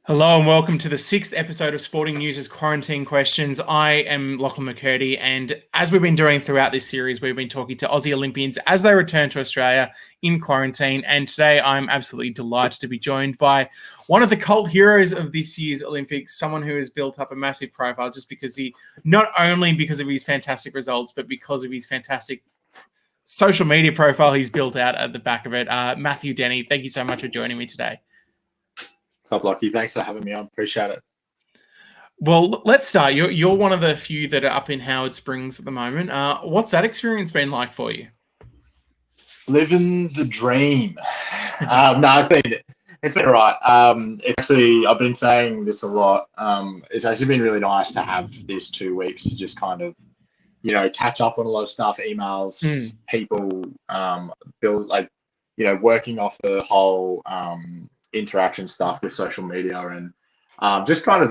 Hello and welcome to the 6th episode of Sporting News' Quarantine Questions. I am Lachlan McCurdy, and as we've been doing throughout this series, we've been talking to Aussie Olympians as they return to Australia in quarantine. And today I'm absolutely delighted to be joined by one of the cult heroes of this year's Olympics, someone who has built up a massive profile just because not only because of his fantastic results, but because of his fantastic social media profile he's built out at the back of it. Matthew Denny, thank you so much for joining me today. What's up, Lockie? Thanks for having me on. Appreciate it. Well, let's start. You're one of the few that are up in Howard Springs at the moment. What's that experience been like for you? Living the dream. No, it's been all right. I've been saying this a lot. It's actually been really nice to have these 2 weeks to just kind of, catch up on a lot of stuff, emails, people, build working off the whole interaction stuff with social media and just kind of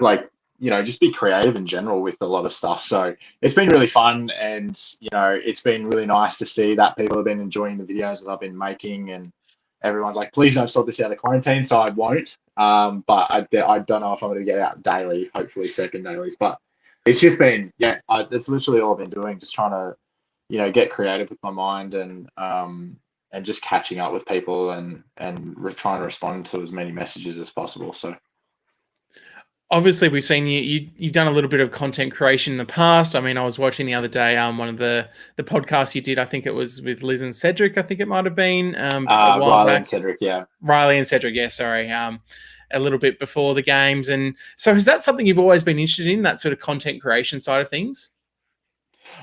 just be creative in general with a lot of stuff. So it's been really fun, and it's been really nice to see that people have been enjoying the videos that I've been making, and everyone's like, please don't sort this out of quarantine. So I won't, but I don't know if I'm going to get out daily, hopefully second dailies, but it's just been that's literally all I've been doing, just trying to get creative with my mind and just catching up with people and trying to respond to as many messages as possible. So obviously we've seen you've done a little bit of content creation in the past. I mean, I was watching the other day one of the podcasts you did. I think it was with Liz and Cedric. I think it might have been Riley and Cedric. Riley and Cedric. Yeah, sorry. A little bit before the games. And so is that something you've always been interested in, that sort of content creation side of things?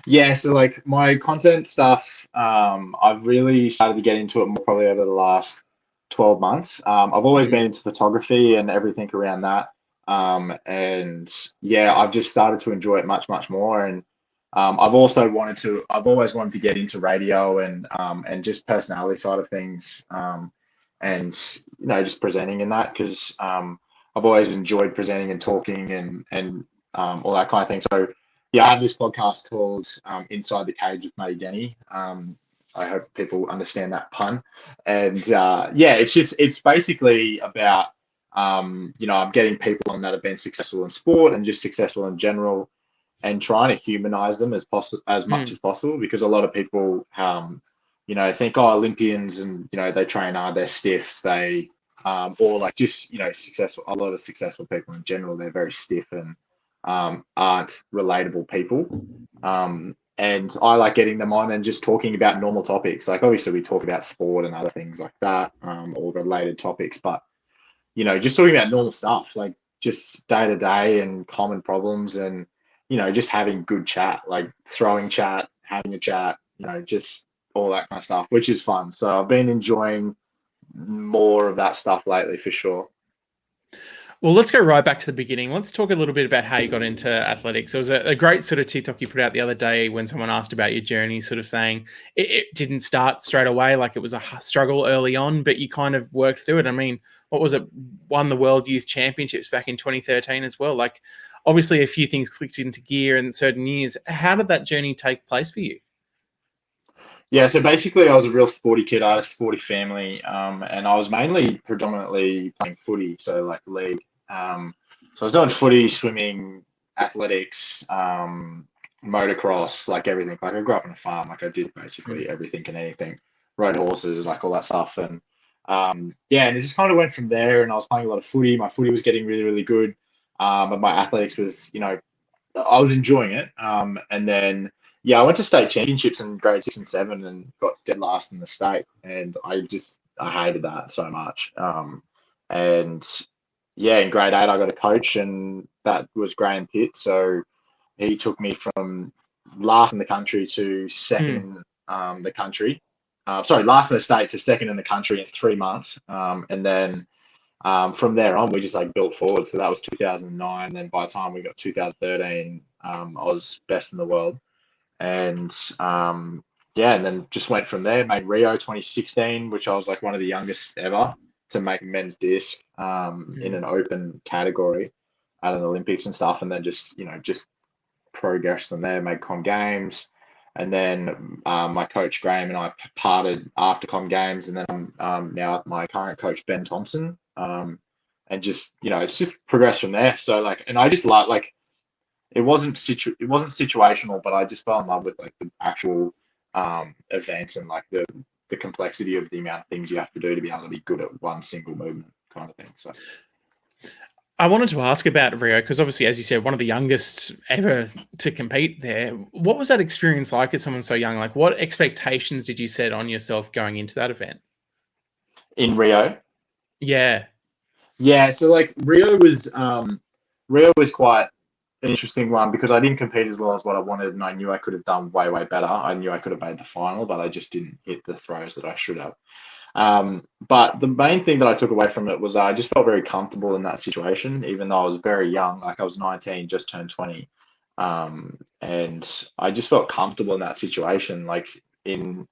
Yeah, so like my content stuff, I've really started to get into it more probably over the last 12 months. I've always been into photography and everything around that. And yeah, I've just started to enjoy it much, much more. And I've always wanted to get into radio and just personality side of things. And just presenting in that, because I've always enjoyed presenting and talking and all that kind of thing. So yeah, I have this podcast called Inside the Cage with Denny. I hope people understand that pun. And it's basically about I'm getting people on that have been successful in sport and just successful in general, and trying to humanize them as much as possible, because a lot of people think, Olympians, and they train hard, they're stiff, they or like just successful. A lot of successful people in general, they're very stiff and aren't relatable people. And I like getting them on and just talking about normal topics. Like obviously we talk about sport and other things like that, or related topics, but just talking about normal stuff, like just day to day and common problems, and just having good chat, like throwing chat, having a chat, just all that kind of stuff, which is fun. So I've been enjoying more of that stuff lately, for sure. Well, let's go right back to the beginning. Let's talk a little bit about how you got into athletics. There was a great sort of TikTok you put out the other day when someone asked about your journey, sort of saying it didn't start straight away, like it was a struggle early on, but you kind of worked through it. I mean, what was it? Won the World Youth Championships back in 2013 as well. Like, obviously a few things clicked into gear in certain years. How did that journey take place for you? Yeah, so basically I was a real sporty kid. I had a sporty family, and I was predominantly playing footy, so like league. So I was doing footy, swimming, athletics, motocross, like everything. Like I grew up on a farm, like I did basically everything and anything, rode horses, like all that stuff. And and it just kind of went from there. And I was playing a lot of footy. My footy was getting really, really good. But my athletics was, I was enjoying it. And then I went to state championships in grade 6 and 7 and got dead last in the state. And I hated that so much. And in grade 8, I got a coach, and that was Graham Pitt. So he took me from last in the country to second in the country. Last in the state to second in the country in 3 months. And then from there on, we just like built forward. So that was 2009. Then by the time we got 2013, I was best in the world. And and then just went from there. Made Rio 2016, which I was like one of the youngest ever to make men's disc in an open category at an Olympics and stuff. And then just progressed from there, made Com Games. And then my coach Graham and I parted after Com Games, and then I'm now with my current coach Ben Thompson, and just, it's just progressed from there. So like, and I just like it wasn't situational, but I just fell in love with like the actual events and like the complexity of the amount of things you have to do to be able to be good at one single movement kind of thing. So I wanted to ask about Rio because obviously, as you said, one of the youngest ever to compete there. What was that experience like as someone so young? Like, what expectations did you set on yourself going into that event? in Rio, Yeah. yeah. So like Rio was quite an interesting one because I didn't compete as well as what I wanted, and I knew I could have done way, way better. I knew I could have made the final, but I just didn't hit the throws that I should have. But the main thing that I took away from it was I just felt very comfortable in that situation, even though I was very young. Like I was 19, just turned 20. And I just felt comfortable in that situation. Like in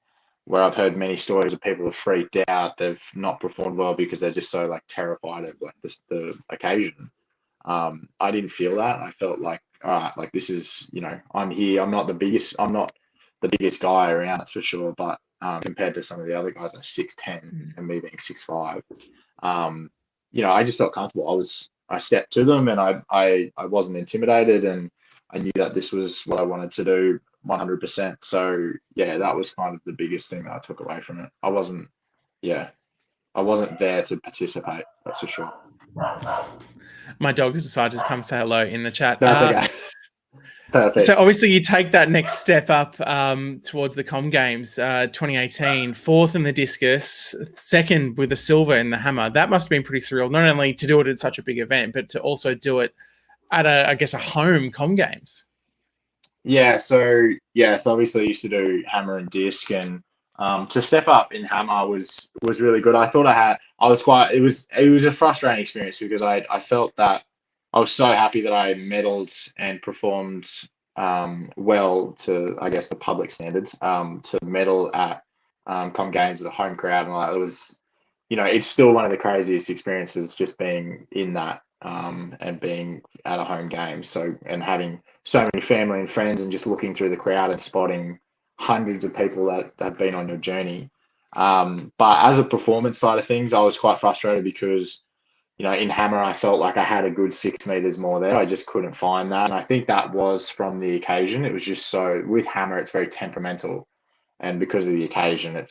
where I've heard many stories of people have freaked out, they've not performed well because they're just so like terrified of like the occasion. I didn't feel that. I felt like, all right, like this is, I'm here. I'm not the biggest guy around, that's for sure. But compared to some of the other guys, like 6'10" and me being 6'5", I just felt comfortable. I stepped to them, and I wasn't intimidated, and I knew that this was what I wanted to do 100%. So yeah, that was kind of the biggest thing that I took away from it. I wasn't there to participate, that's for sure. My dog's decided to come say hello in the chat. That's okay. Perfect. So obviously you take that next step up towards the Com Games 2018, fourth in the discus, second with the silver in the hammer. That must have been pretty surreal, not only to do it at such a big event, but to also do it at a home Com Games. Yeah, so obviously I used to do hammer and disc, and to step up in hammer was really good. I thought it was a frustrating experience because I felt that I was so happy that I medaled and performed well to, I guess, the public standards, to medal at Com Games with a home crowd, and like it was, it's still one of the craziest experiences just being in that, and being at a home game. So, and having so many family and friends, and just looking through the crowd and spotting hundreds of people that have been on your journey. But as a performance side of things, I was quite frustrated because, in hammer, I felt like I had a good 6 meters more there. I just couldn't find that. And I think that was from the occasion. It was just so, with hammer, it's very temperamental. And because of the occasion, it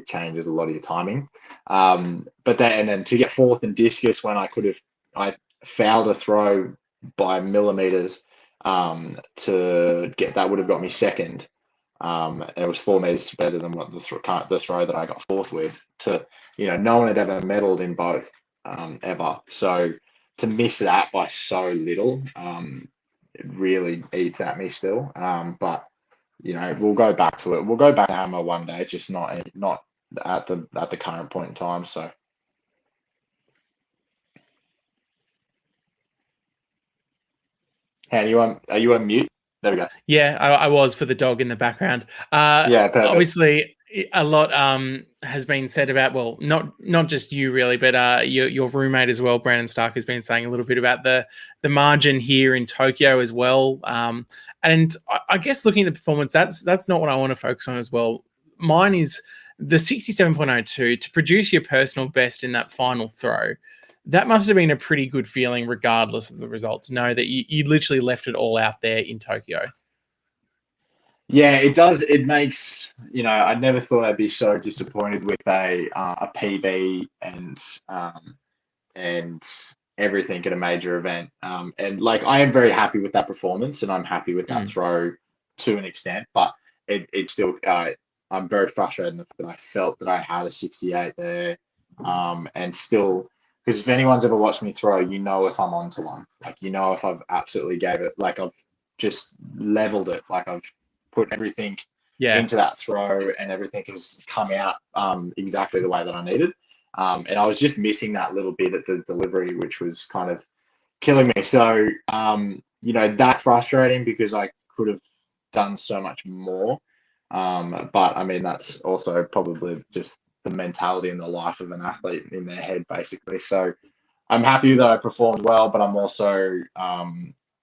changes a lot of your timing. But then to get fourth in discus when I fouled a throw by millimeters, to get that would have got me second. And it was 4 meters better than what the throw that I got fourth with. No one had ever medaled in both, ever. So to miss that by so little, it really eats at me still. But we'll go back to it. We'll go back to hammer one day, just not at the current point in time. So. Hey, are you on mute? There we go. Yeah, I was for the dog in the background. Yeah, perfect. Obviously, a lot has been said about, well, not just you really, but your roommate as well, Brandon Stark, has been saying a little bit about the margin here in Tokyo as well. And I guess looking at the performance, that's not what I want to focus on as well. Mine is the 67.02 to produce your personal best in that final throw. That must have been a pretty good feeling, regardless of the results. Know that you literally left it all out there in Tokyo. Yeah, it does. It makes, I never thought I'd be so disappointed with a PB and everything at a major event. And like, I am very happy with that performance, and I'm happy with that throw to an extent, but it still, I'm very frustrated in the fact that I felt that I had a 68 there, and still, because if anyone's ever watched me throw, if I'm onto one, like, if I've absolutely gave it, like I've just leveled it, like I've put everything into that throw, and everything has come out exactly the way that I needed. And I was just missing that little bit at the delivery, which was kind of killing me. So, that's frustrating because I could have done so much more. But I mean, that's also probably just the mentality and the life of an athlete in their head, basically. So I'm happy that I performed well, but I'm also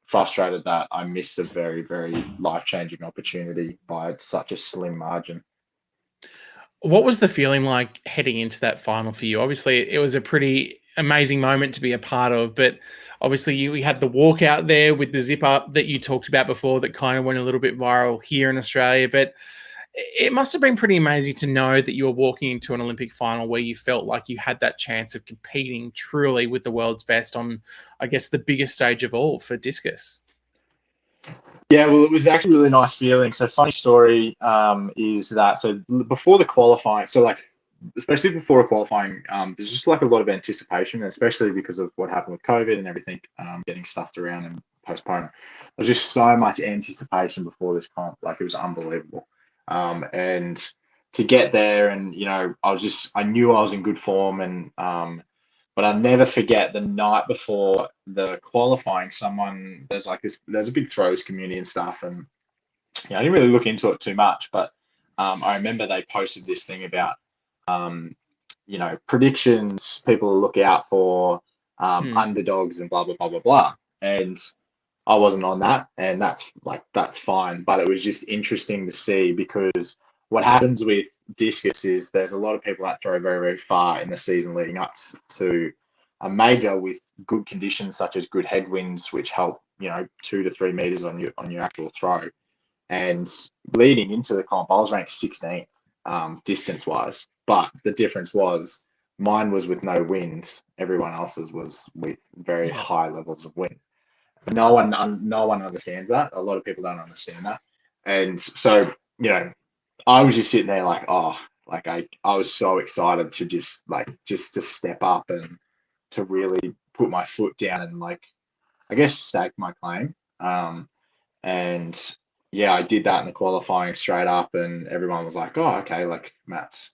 frustrated that I missed a very, very life-changing opportunity by such a slim margin. What was the feeling like heading into that final for you? Obviously, it was a pretty amazing moment to be a part of. But obviously, we had the walkout there with the zip up that you talked about before that kind of went a little bit viral here in Australia. But it must have been pretty amazing to know that you were walking into an Olympic final where you felt like you had that chance of competing truly with the world's best on, I guess, the biggest stage of all for discus. Yeah, well, it was actually a really nice feeling. So, funny story is that before the qualifying, so like especially before qualifying, there's just like a lot of anticipation, especially because of what happened with COVID and everything getting stuffed around and postponed. There's just so much anticipation before this comp, like it was unbelievable. And to get there, and I knew I was in good form, and but I'll never forget the night before the qualifying. There's a big throws community and stuff, and I didn't really look into it too much, but I remember they posted this thing about predictions, people to look out for, underdogs, and blah blah blah blah blah. And I wasn't on that, and that's fine. But it was just interesting to see, because what happens with discus is there's a lot of people that throw very, very far in the season leading up to a major with good conditions, such as good headwinds, which help 2 to 3 meters on your actual throw. And leading into the comp, I was ranked 16th distance wise, but the difference was mine was with no wind. Everyone else's was with very high levels of wind. No one understands that. A lot of people don't understand that. And so, I was just sitting there like, I was so excited to just to step up and to really put my foot down and I guess stake my claim. And yeah, I did that in the qualifying straight up, and everyone was like, oh, okay, like Matt's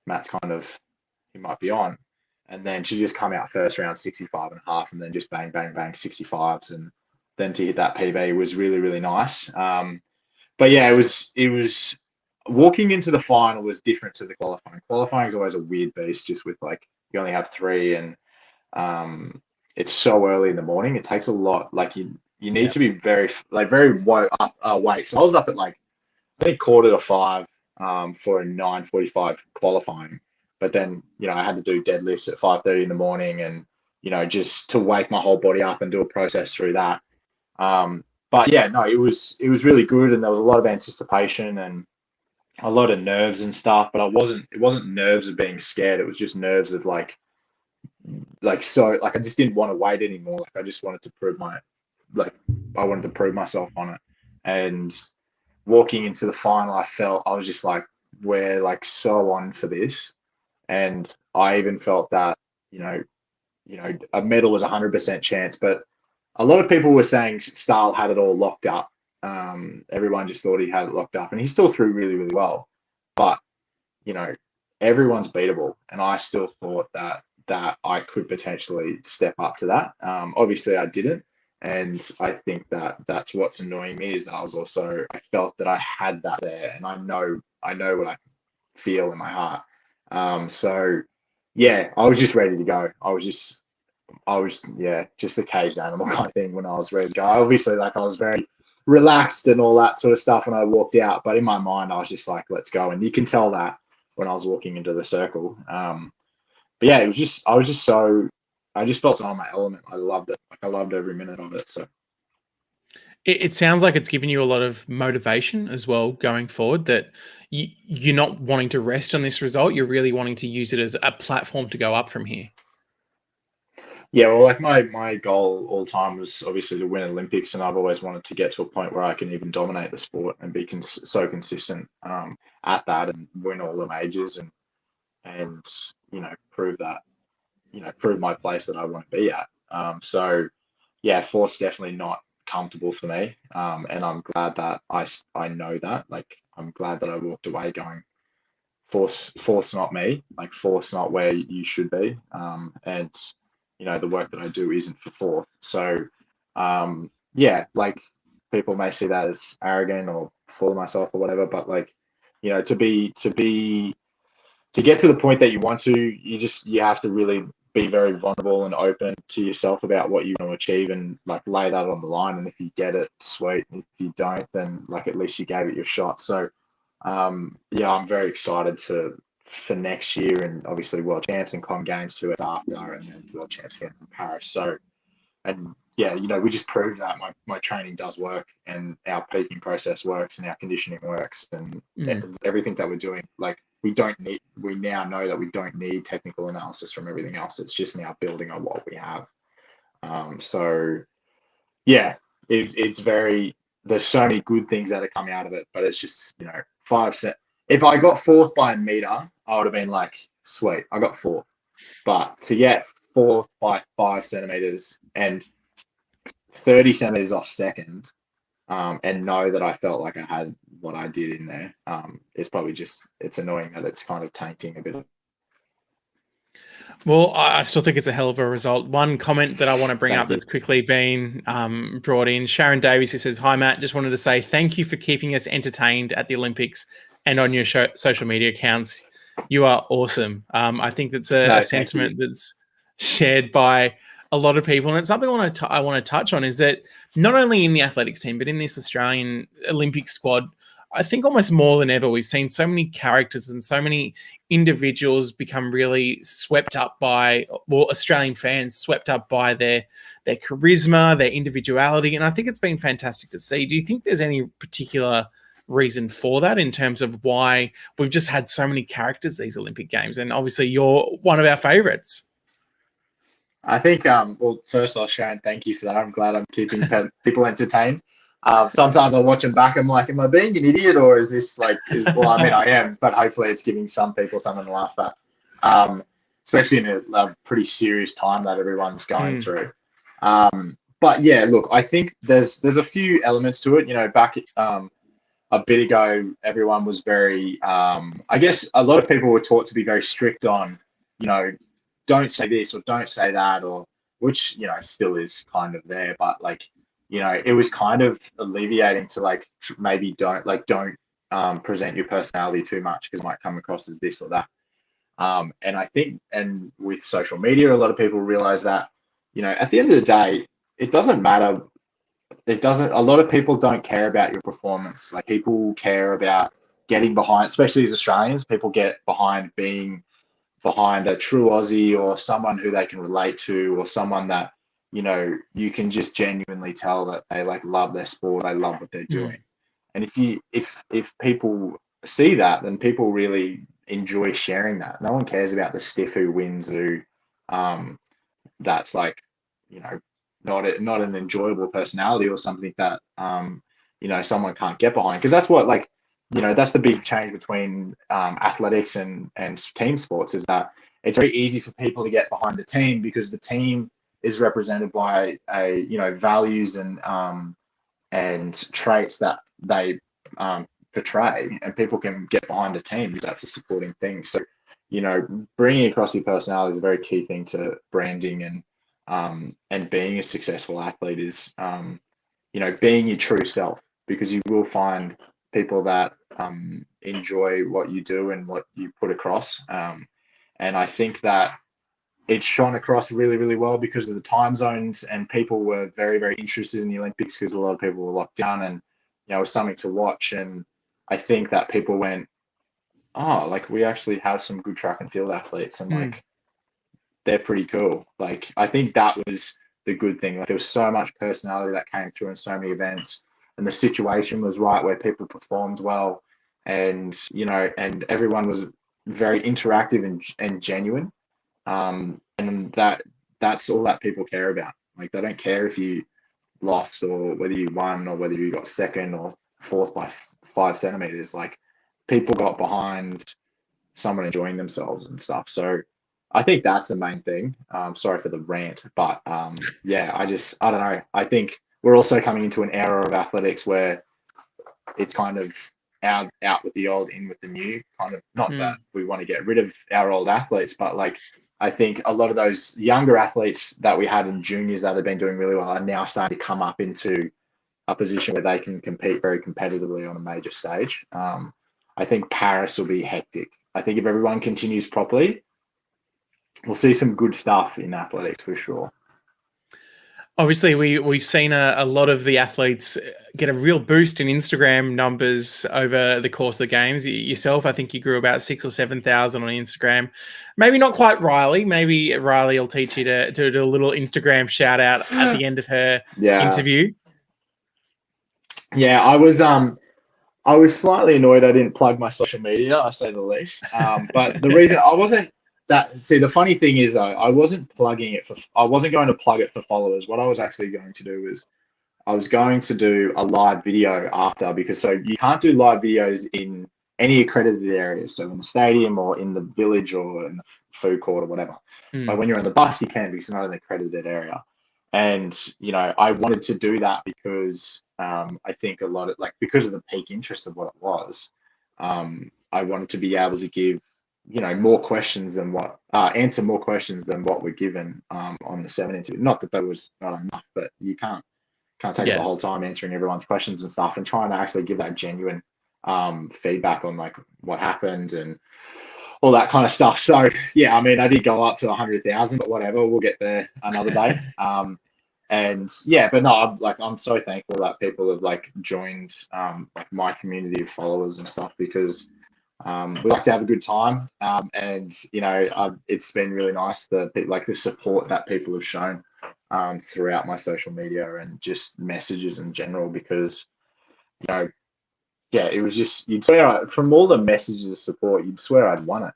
kind of, he might be on. And then to just come out first round 65 and a half, and then just bang, bang, bang 65s, and then to hit that PB was really, really nice. But yeah, it was walking into the final was different to the qualifying. Qualifying is always a weird beast, just with you only have 3, and it's so early in the morning. It takes a lot. You need to be very awake. So I was up at I think 4:45 for a 9:45 qualifying. But then, I had to do deadlifts at 5:30 in the morning, and, just to wake my whole body up and do a process through that. But yeah, no, it was really good, and there was a lot of anticipation and a lot of nerves and stuff. But it wasn't nerves of being scared. It was just nerves of I just didn't want to wait anymore. I just wanted to prove I wanted to prove myself on it. And walking into the final, I was just like, we're so on for this. And I even felt that, a medal was 100% chance, but a lot of people were saying Stahl had it all locked up. Everyone just thought he had it locked up, and he still threw really, really well. But, everyone's beatable. And I still thought that I could potentially step up to that. Obviously I didn't. And I think that's what's annoying me, is that I felt that I had that there, and I know what I feel in my heart. So yeah, I was just ready to go. I was just a caged animal kind of thing when I was ready to go. Obviously, I was very relaxed and all that sort of stuff when I walked out, but in my mind, I was just like, let's go. And you can tell that when I was walking into the circle. But yeah, I just felt so on my element. I loved it. I loved every minute of it. So it sounds like it's given you a lot of motivation as well going forward, that you're not wanting to rest on this result. You're really wanting to use it as a platform to go up from here. Yeah, well, my goal all the time was obviously to win Olympics, and I've always wanted to get to a point where I can even dominate the sport and be so consistent at that, and win all the majors, and prove that, prove my place that I want to be at. So yeah, fourth's definitely not comfortable for me, and I'm glad that I know that. I'm glad that I walked away going, fourth's not me. Fourth's not where you should be, and the work that I do isn't for fourth. So yeah, people may see that as arrogant or full of myself or whatever, but to get to the point that you want to, you have to really be very vulnerable and open to yourself about what you want to achieve, and lay that on the line. And if you get it, sweet. If you don't, then at least you gave it your shot. So yeah, I'm very excited for next year, and obviously world champs and com games 2 years after, and then world champs again in Paris. So, and yeah, we just proved that my training does work, and our peaking process works, and our conditioning works, and everything that we're doing. Like, we now know that we don't need technical analysis from everything else. It's just now building on what we have. So yeah, it's very, there's so many good things that are coming out of it, but it's just, 5 cent. If I got fourth by a meter, I would have been like, sweet, I got fourth. But to get fourth by 5 centimeters and 30 centimeters off second, and know that I felt like I had what I did in there, it's probably just, it's annoying that it's kind of tainting a bit. Well, I still think it's a hell of a result. One comment that I want to bring up that's quickly been brought in, Sharon Davies, who says, "Hi, Matt. Just wanted to say thank you for keeping us entertained at the Olympics and on your social media accounts. You are awesome." I think that's a sentiment that's shared by a lot of people. And it's something I want to touch on, is that not only in the athletics team, but in this Australian Olympic squad, I think almost more than ever, we've seen so many characters and so many individuals become really swept up by, well, Australian fans swept up by their charisma, their individuality. And I think it's been fantastic to see. Do you think there's any particular reason for that in terms of why we've just had so many characters these Olympic Games? And obviously you're one of our favorites. I think, well, first off, Sharon, thank you for that. I'm glad I'm keeping people entertained. Sometimes I watch them back, I'm like, am I being an idiot, or is this like, well, I mean, I am, but hopefully it's giving some people something to laugh at, especially in a pretty serious time that everyone's going through. But yeah, look, I think there's a few elements to it. Back a bit ago, everyone was very, I guess a lot of people were taught to be very strict on, don't say this or don't say that, or which, still is kind of there, but like, it was kind of alleviating to like, maybe don't present your personality too much, because it might come across as this or that. And I think, and with social media, a lot of people realize that, at the end of the day, it doesn't matter. A lot of people don't care about your performance. Like, people care about getting behind, especially as Australians, people get behind being behind a true Aussie, or someone who they can relate to, or someone that, you can just genuinely tell that they like love their sport, they love what they're doing. And if people see that, then people really enjoy sharing that. No one cares about the stiff who wins, who that's like, not an enjoyable personality, or something that someone can't get behind. Because that's what, like, that's the big change between athletics and team sports, is that it's very easy for people to get behind the team, because the team is represented by values and traits that they portray, and people can get behind a team because that's a supporting thing. So, bringing across your personality is a very key thing to branding, and being a successful athlete is, being your true self, because you will find people that enjoy what you do and what you put across. And I think that it's shone across really, really well because of the time zones, and people were very, very interested in the Olympics because a lot of people were locked down, and it was something to watch. And I think that people went, oh, like, we actually have some good track and field athletes, and like, they're pretty cool. Like, I think that was the good thing. Like, there was so much personality that came through in so many events, and the situation was right where people performed well, and and everyone was very interactive and genuine. And that's all that people care about. Like, they don't care if you lost, or whether you won, or whether you got second or fourth by 5 centimeters. Like, people got behind someone enjoying themselves and stuff. So I think that's the main thing. Sorry for the rant, but yeah, I don't know. I think we're also coming into an era of athletics where it's kind of out with the old, in with the new. Kind of, not that we want to get rid of our old athletes, but like, I think a lot of those younger athletes that we had in juniors that have been doing really well are now starting to come up into a position where they can compete very competitively on a major stage. I think Paris will be hectic. I think if everyone continues properly, we'll see some good stuff in athletics for sure. Obviously, we've seen a lot of the athletes get a real boost in Instagram numbers over the course of the games. Yourself, I think you grew about 6,000 or 7,000 on Instagram. Maybe not quite Riley. Maybe Riley will teach you to do a little Instagram shout out at the end of her interview. Yeah, I was slightly annoyed I didn't plug my social media, I say the least. But the reason I wasn't the funny thing is though, I wasn't going to plug it for followers. What I was actually going to do was I was going to do a live video after, because so you can't do live videos in any accredited areas. So in the stadium or in the village or in the food court or whatever. But when you're on the bus, you can, because it's not an accredited area. And, you know, I wanted to do that because I think a lot of, like, because of the peak interest of what it was, I wanted to be able to give, you know, more questions than what, answer more questions than what were given on the 7 interview. Not that was not enough, but you can't take the whole time answering everyone's questions and stuff, and trying to actually give that genuine feedback on like what happened and all that kind of stuff. So yeah, I mean, I did go up to 100,000, but whatever, we'll get there another day. And yeah, but no, I'm so thankful that people have like joined like my community of followers and stuff, because we like to have a good time. And you know, it's been really nice the support that people have shown throughout my social media and just messages in general, because you know, yeah, it was just, you'd swear from all the messages of support, you'd swear I'd won it.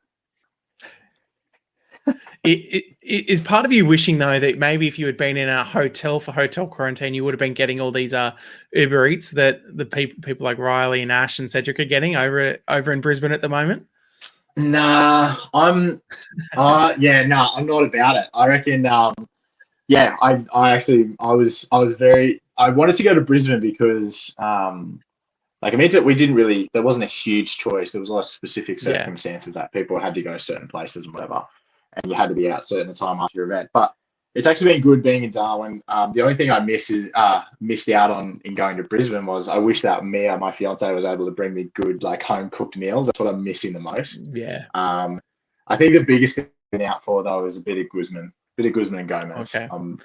Is part of you wishing though that maybe if you had been in a hotel for hotel quarantine, you would have been getting all these Uber Eats that the people like Riley and Ash and Cedric are getting over in Brisbane at the moment? Nah, I'm not about it. I reckon yeah, I wanted to go to Brisbane because like, I mean, there wasn't a huge choice. There was a lot of specific circumstances that people had to go certain places and whatever, and you had to be out a certain time after your event. But it's actually been good being in Darwin. The only thing I missed out on in going to Brisbane was I wish that Mia, my fiance, was able to bring me good like home cooked meals. That's what I'm missing the most. Yeah. I think the biggest thing out for though is a bit of Guzman and Gomez. Okay. I'm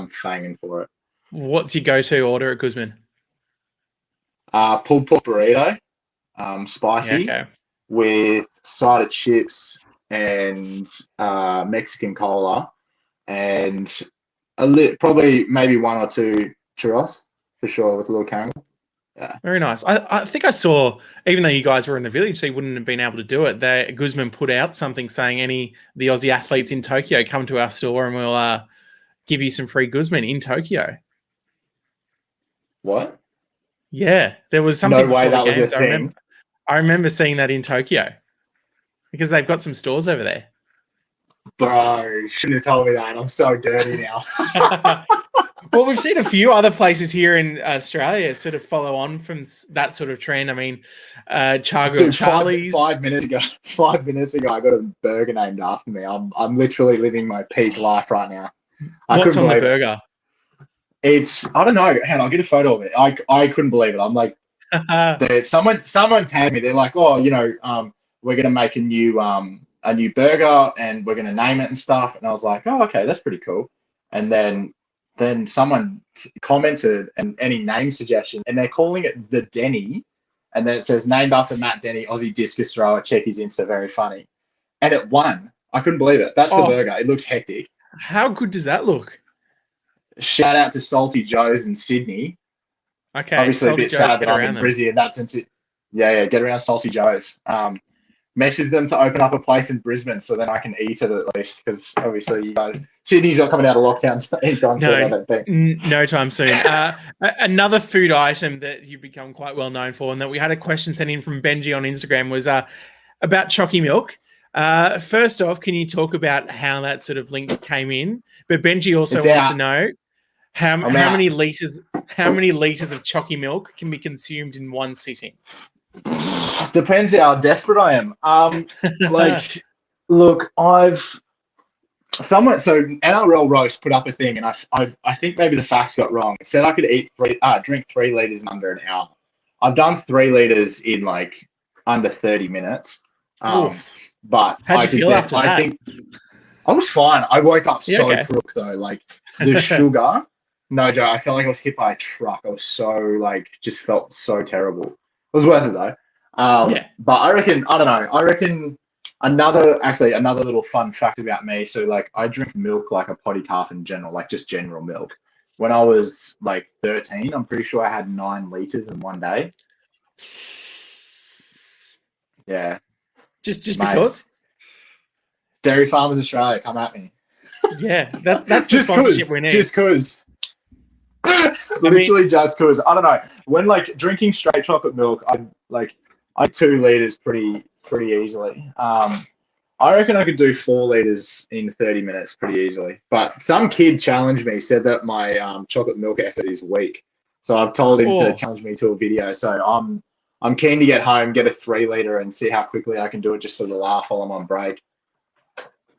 fanging for it. What's your go-to order at Guzman? Pulled pork burrito, spicy, with side of chips and Mexican cola, and probably maybe one or two churros for sure, with a little caramel. Yeah, very nice. I think I saw, even though you guys were in the village, so you wouldn't have been able to do it, that Guzman put out something saying the Aussie athletes in Tokyo, come to our store and we'll give you some free Guzman in Tokyo. What? Yeah, there was something. No way that was a thing. I remember seeing that in Tokyo because they've got some stores over there. Bro, shouldn't have told me that. I'm so dirty now. Well, we've seen a few other places here in Australia sort of follow on from that sort of trend. I mean, Charlie's. 5 minutes ago, I got a burger named after me. I'm literally living my peak life right now. What's on the burger? It's, I don't know. Hang on, I'll get a photo of it. I couldn't believe it. I'm like, someone tagged me. They're like, oh, you know, we're gonna make a new burger and we're gonna name it and stuff. And I was like, oh, okay, that's pretty cool. And then someone commented and any name suggestion, and they're calling it the Denny, and then it says named after Matt Denny, Aussie discus thrower. Check his Insta, very funny. And it won. I couldn't believe it. That's the burger. It looks hectic. How good does that look? Shout out to Salty Joe's in Sydney. Okay. Obviously a bit sad that I'm in Brizzy in that sense. Yeah, get around Salty Joe's. Message them to open up a place in Brisbane so then I can eat it at least, because obviously you guys, Sydney's not coming out of lockdown anytime soon, I don't think. No time soon. Another food item that you've become quite well known for, and that we had a question sent in from Benji on Instagram, was about Chocky Milk. First off, can you talk about how that sort of link came in? But Benji also wants to know how many liters of Chocky Milk can be consumed in one sitting. Depends how desperate I am. Like, look, so NRL Roast put up a thing, and I think maybe the facts got wrong. It said I could drink 3 liters in under an hour. I've done 3 liters in like under 30 minutes. But how'd you feel after that? I think I was fine. I woke up so crook though. Like the sugar, No joke. I felt like I was hit by a truck. I was so like, just felt so terrible. It was worth it though. Yeah. But I don't know. I reckon another little fun fact about me. So like, I drink milk like a potty calf in general, like just general milk. When I was like 13, I'm pretty sure I had 9 liters in one day. Yeah, Just mate. because? Dairy Farmers Australia, come at me. Yeah, that's the Just sponsorship cause, we need. just cause. Literally just cause. I don't know. When like drinking straight chocolate milk, I 2 liters pretty easily. I reckon I could do 4 liters in 30 minutes pretty easily. But some kid challenged me, said that my chocolate milk effort is weak. So I've told him to Oh, challenge me to a video. So I'm keen to get home, get a 3 liter, and see how quickly I can do it just for the laugh while I'm on break.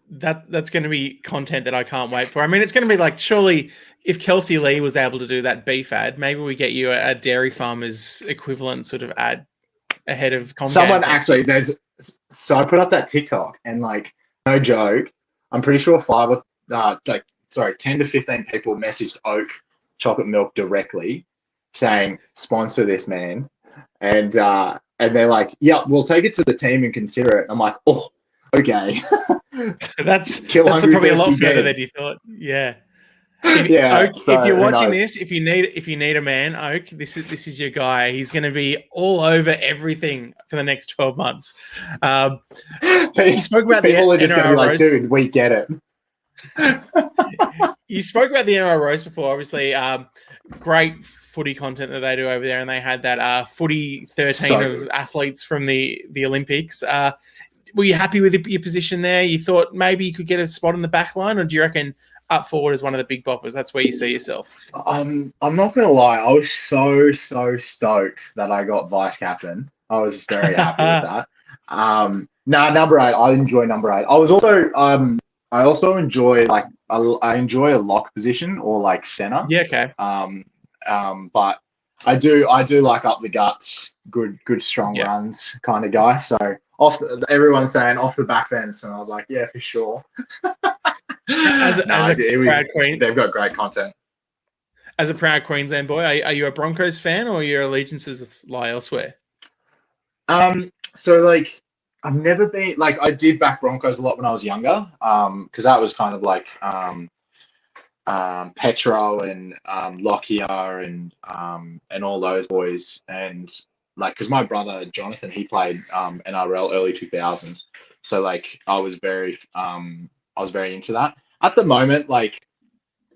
that's going to be content that I can't wait for. I mean, it's going to be like, surely if Kelsey Lee was able to do that beef ad, maybe we get you a Dairy Farmers equivalent sort of ad ahead of Someone games next actually, year. so I put up that TikTok and like, no joke, I'm pretty sure 10 to 15 people messaged Oak Chocolate Milk directly saying, sponsor this man. And they're like, yeah, we'll take it to the team and consider it. I'm like, oh, okay. That's Kill hungry, probably a lot thirsty further dead. than you thought. Yeah. Yeah, Oak, if so you're who watching knows? this, if you need a man, Oak, this is your guy. He's going to be all over everything for the next 12 months. You spoke about the People are just going to be NRL like, roast. dude, we get it. You spoke about the NRL roast before. Obviously, great footy content that they do over there, and they had that footy 13 So of good. athletes from the Olympics. Were you happy with your position there? You thought maybe you could get a spot in the back line, or do you reckon up forward is one of the big boppers? That's where you see yourself. I'm not gonna lie, I was so stoked that I got vice captain. I was very happy with that. Number 8. I enjoy number 8. I also enjoy I enjoy a lock position or like center. Yeah, okay. But I do like up the guts, good strong Yeah. runs kind of guy. So everyone's saying off the back fence, and I was like, yeah, for sure. As a proud Queen, they've got great content. as a proud Queensland boy, are you a Broncos fan or your allegiances lie elsewhere? So like I've never been like I did back Broncos a lot when I was younger. Because that was kind of like Petro and Lockyer and all those boys, and like because my brother Jonathan, he played NRL early 2000s, so like I was very into that. At the moment, like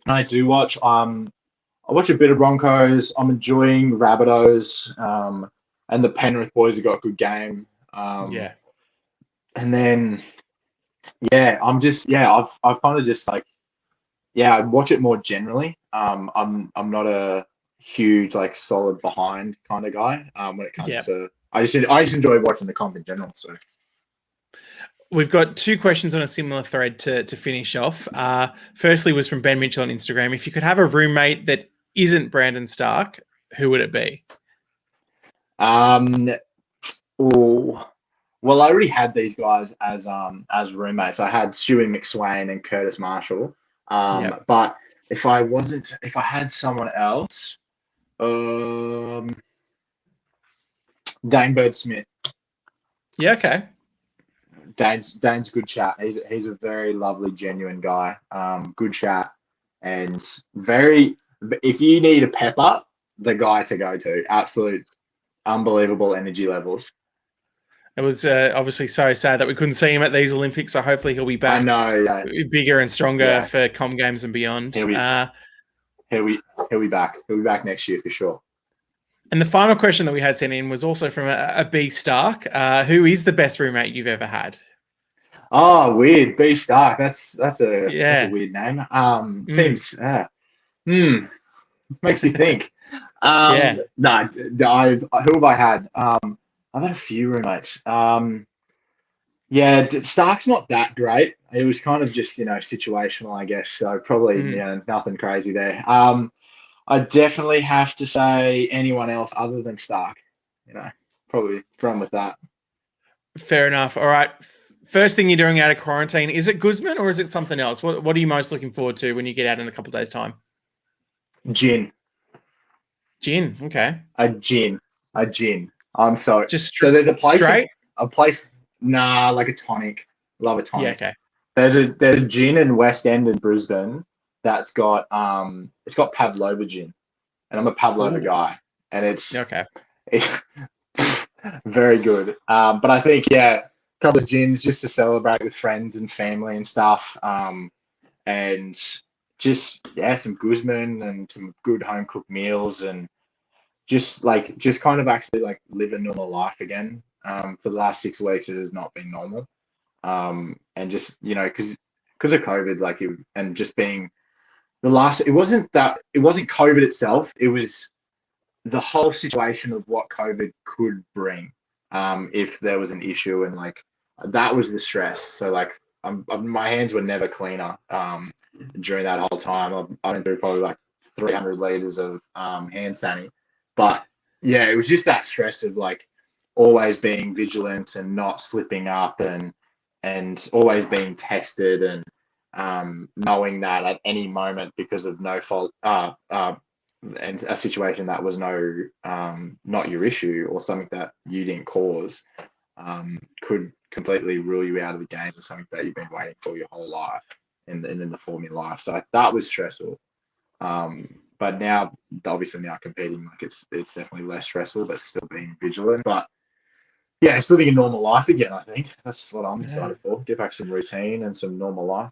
I do watch I watch a bit of Broncos. I'm enjoying Rabbitohs, and the Penrith boys have got a good game. Yeah. And then I've kind of just like I watch it more generally. I'm not a huge like solid behind kind of guy. When it comes Yeah. to I just enjoy watching the comp in general. So We've got 2 questions on a similar thread to finish off. Firstly was from Ben Mitchell on Instagram. If you could have a roommate that isn't Brandon Stark, who would it be? Well, I already had these guys as roommates. I had Stewie McSwain and Curtis Marshall. Yep. But if I had someone else, Dane Bird Smith. Yeah, okay. Dane's a good chat. He's a very lovely, genuine guy. Good chat, and very. If you need a pep up, the guy to go to. Absolute, unbelievable energy levels. It was obviously so sad that we couldn't see him at these Olympics. So hopefully he'll be back. I know. Yeah. Bigger and stronger for Com Games and beyond. He'll be back. He'll be back next year for sure. And the final question that we had sent in was also from a B Stark. Who is the best roommate you've ever had? Oh, weird. B Stark. That's a weird name. Seems makes you think. No, who have I had? I've had a few roommates. Stark's not that great. It was kind of just situational, I guess. So probably nothing crazy there. I definitely have to say anyone else other than Stark. Probably run with that. Fair enough. All right. First thing you're doing out of quarantine, is it Guzman or is it something else? What are you most looking forward to when you get out in a couple of days' time? Gin. Gin. Okay. A gin. A gin. I'm sorry. Just So there's straight. a place. Nah, like a tonic. Love a Yeah. tonic. Okay. There's a gin in West End in Brisbane that's got it's got Pavlova gin, and I'm a Pavlova Ooh. guy, and it's Okay. very good. But I think a couple of gins just to celebrate with friends and family and stuff. And just some Guzman and some good home cooked meals and just kind of actually like live a normal life again. For the last 6 weeks, it has not been normal. And just because of COVID, and just being it wasn't COVID itself. It was the whole situation of what COVID could bring, if there was an issue, and that was the stress. So my hands were never cleaner during that whole time. I went through probably like 300 liters of hand sanitizer, but yeah, it was just that stress of always being vigilant and not slipping up, and always being tested, and knowing that at any moment, because of no fault and a situation that was not your issue, or something that you didn't cause, could completely rule you out of the game, or something that you've been waiting for your whole life in the form of your life. So that was stressful. But now, obviously, competing, it's definitely less stressful, but still being vigilant. But yeah, it's living a normal life again. I think that's what I'm excited for. Get back some routine and some normal life.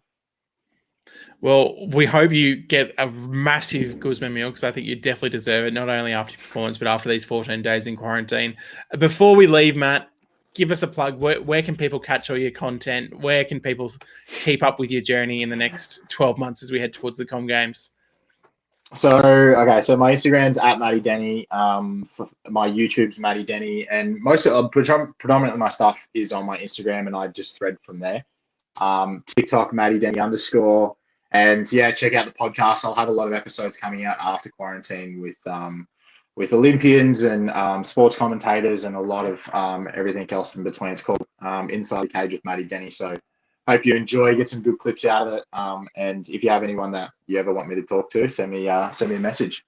Well, we hope you get a massive Guzman meal, because I think you definitely deserve it, not only after your performance, but after these 14 days in quarantine. Before we leave, Matt, give us a plug. Where can people catch all your content? Where can people keep up with your journey in the next 12 months as we head towards the Com Games? So my Instagram's at Matty Denny. My YouTube's Matty Denny, and predominantly my stuff is on my Instagram, and I just thread from there. TikTok Matty Denny _, and check out the podcast. I'll have a lot of episodes coming out after quarantine with Olympians and sports commentators, and a lot of everything else in between. It's called Inside the Cage with Matty Denny. So hope you enjoy, get some good clips out of it. And if you have anyone that you ever want me to talk to, send me a message.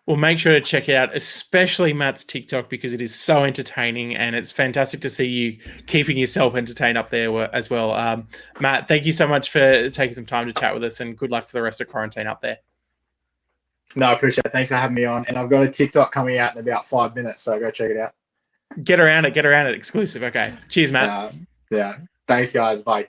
Well, make sure to check it out, especially Matt's TikTok, because it is so entertaining, and it's fantastic to see you keeping yourself entertained up there as well. Matt, thank you so much for taking some time to chat with us, and good luck for the rest of quarantine up there. No, I appreciate it. Thanks for having me on. And I've got a TikTok coming out in about 5 minutes, so go check it out. Get around it. Exclusive. Okay. Cheers, Matt. Yeah. Thanks, guys. Bye.